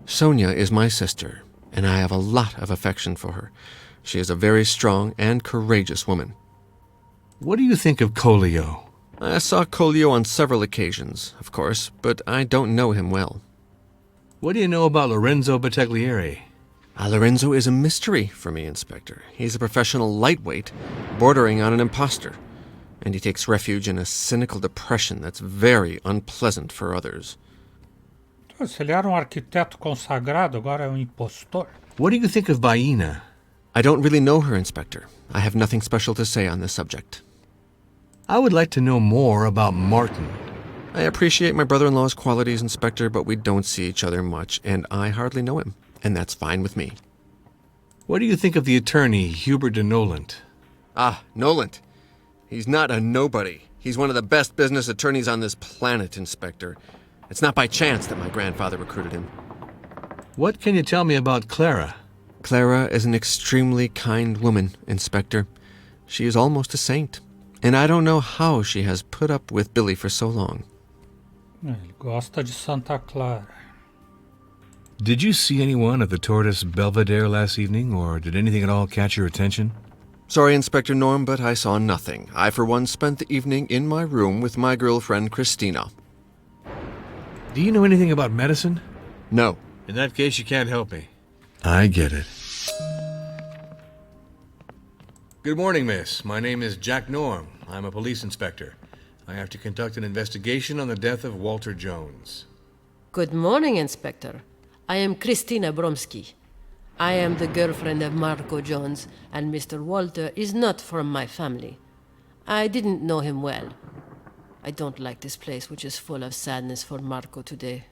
Sonia is my sister, and I have a lot of affection for her. She is a very strong and courageous woman. What do you think of Colio? I saw Colio on several occasions, of course, but I don't know him well. What do you know about Lorenzo Battaglieri? Lorenzo is a mystery for me, Inspector. He's a professional lightweight, bordering on an imposter, and he takes refuge in a cynical depression that's very unpleasant for others. Se ele era arquiteto consagrado, agora é impostor. What do you think of Baina? I don't really know her, Inspector. I have nothing special to say on this subject. I would like to know more about Martin. I appreciate my brother-in-law's qualities, Inspector, but we don't see each other much, and I hardly know him, and that's fine with me. What do you think of the attorney, Hubert de Nolant? Ah, Nolant. He's not a nobody. He's one of the best business attorneys on this planet, Inspector. It's not by chance that my grandfather recruited him. What can you tell me about Clara? Clara is an extremely kind woman, Inspector. She is almost a saint, and I don't know how she has put up with Billy for so long. Ele gosta de Santa Clara. Did you see anyone at the Tortoise Belvedere last evening, or did anything at all catch your attention? Sorry, Inspector Norm, but I saw nothing. I, for one, spent the evening in my room with my girlfriend, Christina. Do you know anything about medicine? No. In that case, you can't help me. I get it. Good morning, miss. My name is Jack Norm. I'm a police inspector. I have to conduct an investigation on the death of Walter Jones. Good morning, Inspector. I am Christina Bromsky. I am the girlfriend of Marco Jones, and Mr. Walter is not from my family. I didn't know him well. I don't like this place, which is full of sadness for Marco today.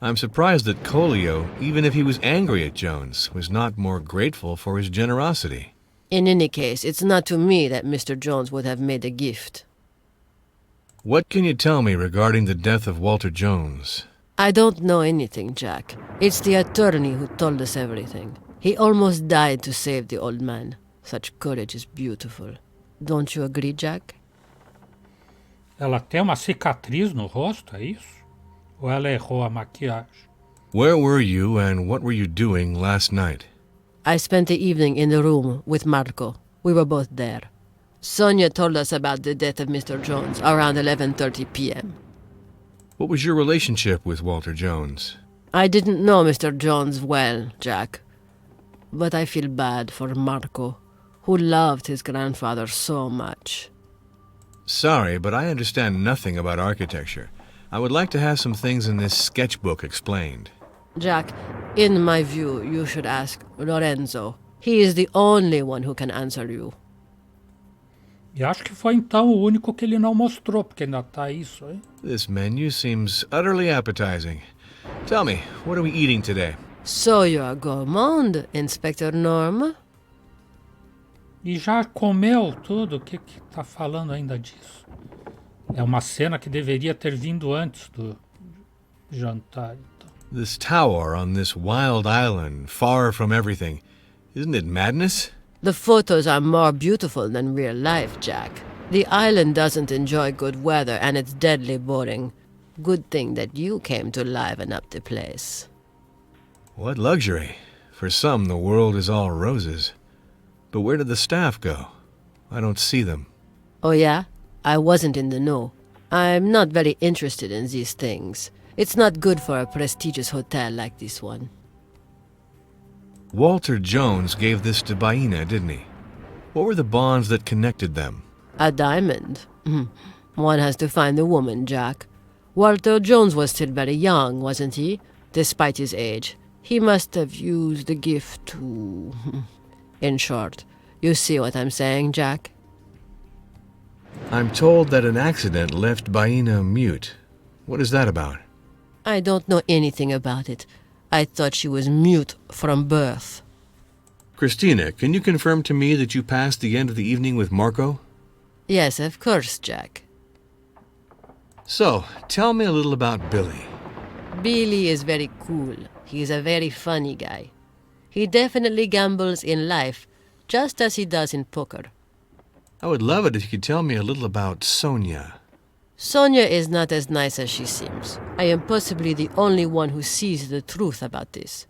I'm surprised that Colio, even if he was angry at Jones, was not more grateful for his generosity. In any case, it's not to me that Mr. Jones would have made a gift. What can you tell me regarding the death of Walter Jones? I don't know anything, Jack. It's the attorney who told us everything. He almost died to save the old man. Such courage is beautiful. Don't you agree, Jack? Ela tem uma cicatriz no rosto, é isso? Ou ela errou a maquiagem? Where were you and what were you doing last night? I spent the evening in the room with Marco. We were both there. Sonia told us about the death of Mr. Jones around 11:30 p.m. What was your relationship with Walter Jones? I didn't know Mr. Jones well, Jack. But I feel bad for Marco, who loved his grandfather so much. Sorry, but I understand nothing about architecture. I would like to have some things in this sketchbook explained. Jack, in my view, you should ask Lorenzo. He is the only one who can answer you. E acho que foi então o único que ele não mostrou, porque ainda tá isso, hein? This menu seems utterly appetizing. Tell me, what are we eating today? So you're gourmand, Inspector Norm? E já comeu tudo? O que tá falando ainda disso? É uma cena que deveria ter vindo antes do jantar. Então. This tower on this wild island, far from everything. Isn't it madness? The photos are more beautiful than real life, Jack. The island doesn't enjoy good weather and it's deadly boring. Good thing that you came to liven up the place. What luxury. For some, the world is all roses. But where did the staff go? I don't see them. Oh yeah? I wasn't in the know. I'm not very interested in these things. It's not good for a prestigious hotel like this one. Walter Jones gave this to Baina, didn't he? What were the bonds that connected them? A diamond. One has to find the woman, Jack. Walter Jones was still very young, wasn't he? Despite his age. He must have used the gift to... In short, you see what I'm saying, Jack? I'm told that an accident left Baina mute. What is that about? I don't know anything about it. I thought she was mute from birth. Christina, can you confirm to me that you passed the end of the evening with Marco? Yes, of course, Jack. So, tell me a little about Billy. Billy is very cool. He's a very funny guy. He definitely gambles in life, just as he does in poker. I would love it if you could tell me a little about Sonia. Sonia is not as nice as she seems. I am possibly the only one who sees the truth about this.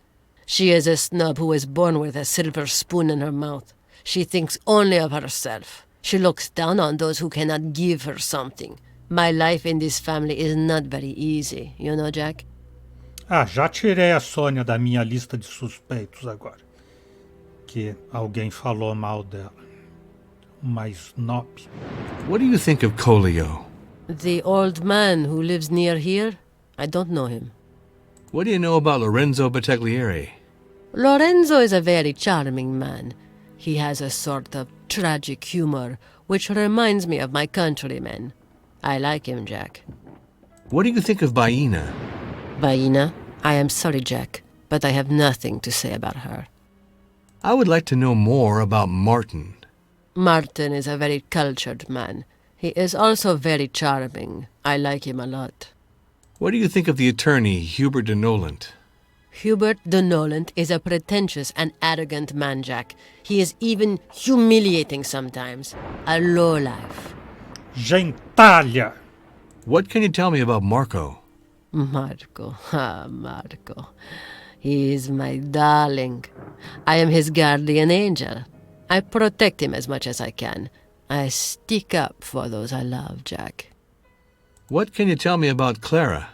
She is a snub who was born with a silver spoon in her mouth. She thinks only of herself. She looks down on those who cannot give her something. My life in this family is not very easy, you know, Jack? Ah, já tirei a Sônia da minha lista de suspeitos agora. Que alguém falou mal dela. Uma snob. What do you think of Colio? The old man who lives near here? I don't know him. What do you know about Lorenzo Battaglieri? Lorenzo is a very charming man. He has a sort of tragic humor, which reminds me of my countrymen. I like him, Jack. What do you think of Baina? Baina, I am sorry, Jack, but I have nothing to say about her. I would like to know more about Martin. Martin is a very cultured man. He is also very charming. I like him a lot. What do you think of the attorney, Hubert de Noland? Hubert de Noland is a pretentious and arrogant man, Jack. He is even humiliating sometimes. A lowlife. Gentalha! What can you tell me about Marco? Marco. Marco. He is my darling. I am his guardian angel. I protect him as much as I can. I stick up for those I love, Jack. What can you tell me about Clara?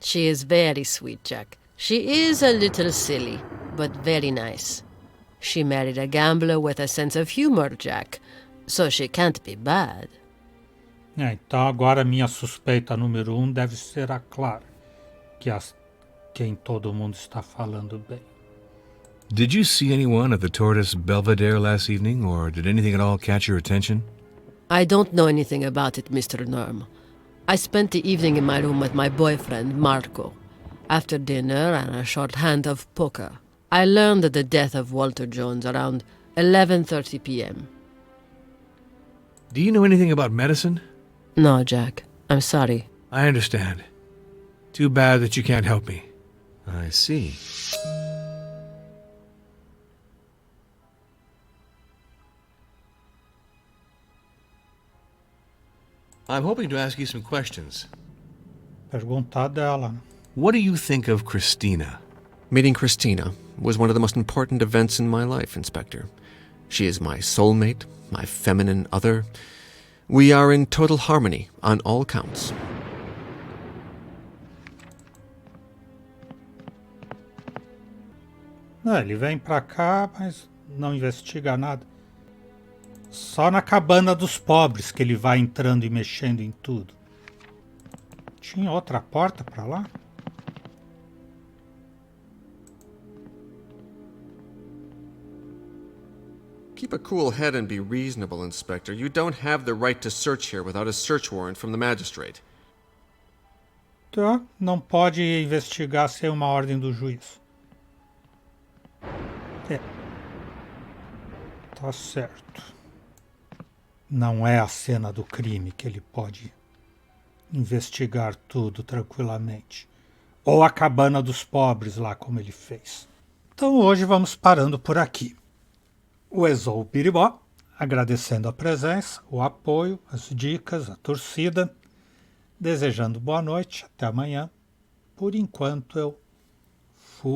She is very sweet, Jack. She is a little silly, but very nice. She married a gambler with a sense of humor, Jack, so she can't be bad. Então agora minha suspeita número 1 deve ser a Clara, quem todo mundo está falando bem. Did you see anyone at the Tortoise Belvedere last evening, or did anything at all catch your attention? I don't know anything about it, Mr. Norm. I spent the evening in my room with my boyfriend, Marco. After dinner and a short hand of poker, I learned of the death of Walter Jones around 11:30 p.m. Do you know anything about medicine? No, Jack. I'm sorry. I understand. Too bad that you can't help me. I see. I'm hoping to ask you some questions. Perguntar dela, né? What do you think of Christina? Meeting Christina was one of the most important events in my life, Inspector. She is my soulmate, my feminine other. We are in total harmony on all counts. Ele vem pra cá, mas não investiga nada. Só na cabana dos pobres que ele vai entrando e mexendo em tudo. Tinha outra porta pra lá? Keep a cool head and be reasonable, Inspector. You don't have the right to search here without a search warrant from the magistrate. Tá, não pode investigar sem uma ordem do juiz. Tá certo. Não é a cena do crime que ele pode investigar tudo tranquilamente. Ou a cabana dos pobres lá, como ele fez. Então hoje vamos parando por aqui. O Exou Biribó, agradecendo a presença, o apoio, as dicas, a torcida, desejando boa noite, até amanhã. Por enquanto eu fui.